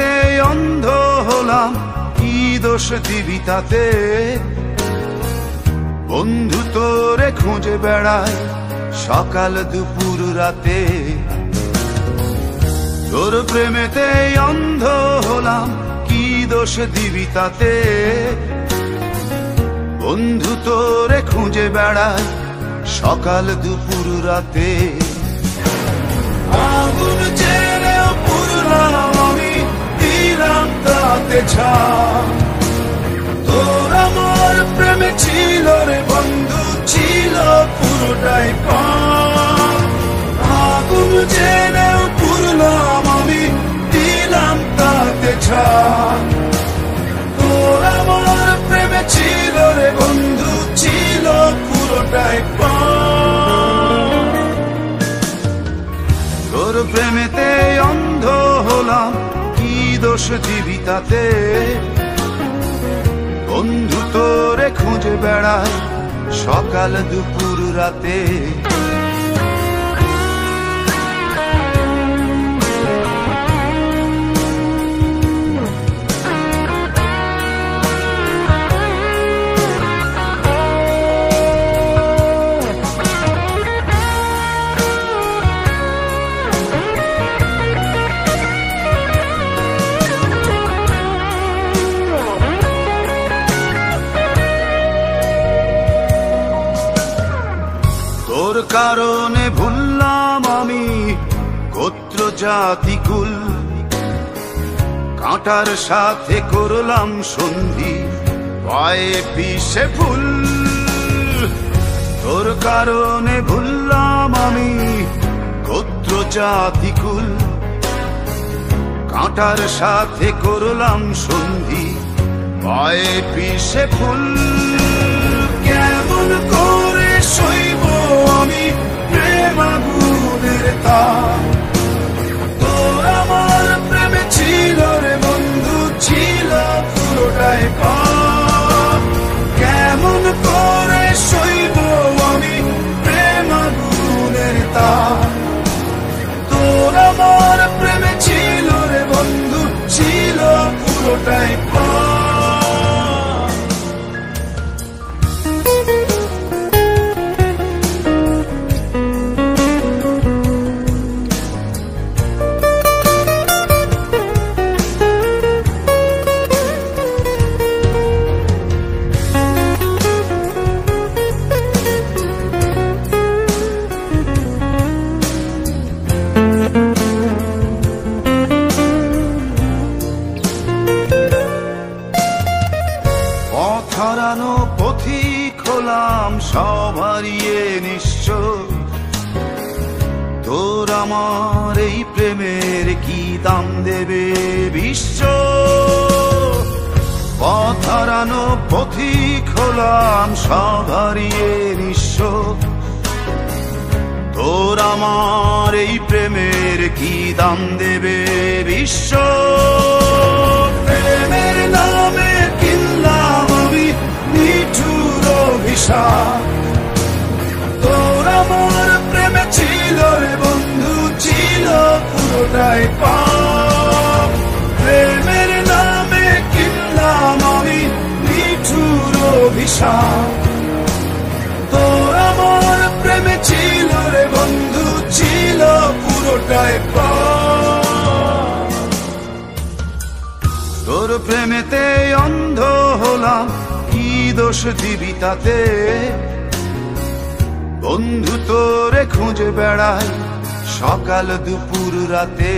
প্রেমেতে অন্ধ হলাম, কি দোষ দিবি তাতে? বন্ধু তোরে খুঁজে বেড়ায় সকাল দুপুর রাতে। তোর প্রেমেতে অন্ধ হলাম, কি দোষ দিবি তাতে? বন্ধু তোরে খুঁজে বেড়ায় সকাল দুপুর রাতে। আগুন জেলেও পুরলাম আমি, দিলাম তাতে ছাপ। তোর আমার প্রেমে ছিল রে বন্ধু, ছিল পুরোটাই পাপ। আগুন জেলেও পুরলাম আমি, দিলাম তাতে ছাপ। তোর আমার প্রেমে ছিল রে বন্ধু, ছিল পুরোটাই পাপ। তোর প্রেমেতে অন্ধ হলাম, কি দোষ দিবি তাতে? বন্ধু তোরে খুঁজে বেড়ায় সকাল দুপুর রাতে। তোর কারণে ভুললাম আমি গোত্র জাতি কুল, কাঁটার সাথে করলাম সন্ধি, পায়ে পিষে ফুল। তোর কারণে ভুললাম আমি গোত্র জাতি কুল, কাঁটার সাথে করলাম সন্ধি, পায়ে পিষে ফুল। কেমন করে সইব আমি প্রেম আগুনের তাপ? তোর আমার প্রেমে ছিল রে বন্ধু, ছিল পুরোটাই পাপ। কেমন করে সইব আমি প্রেম আগুনের তাপ? তোর আমার প্রেমে ছিল রে বন্ধু, ছিল পুরোটাই পাপ। হারানো পথিক হলাম সব হারিয়ে নিঃস্ব। তোর আমার এই প্রেমের কি দাম দেবে বিশ্ব? পথ হারানো পথিক হলাম সব হারিয়ে নিঃস্ব। তোর আমার এই প্রেমের কি দাম দেবে বিশ্ব? প্রেমের নামে কিনলাম আমি নিঠুর অভিশাপ। তোর আমার প্রেমে ছিল রে বন্ধু, ছিল পুরোটাই পাপ। প্রেমের নামে কিনলাম আমি নিঠুর অভিশাপ। তোর আমার প্রেমে ছিল রে বন্ধু, ছিল পুরোটাই পাপ। তোর প্রেমেতে অন্ধ হলাম, কি দোষ দিবি তাতে? বন্ধু তোরে খুঁজে বেড়ায় সকাল দুপুর রাতে।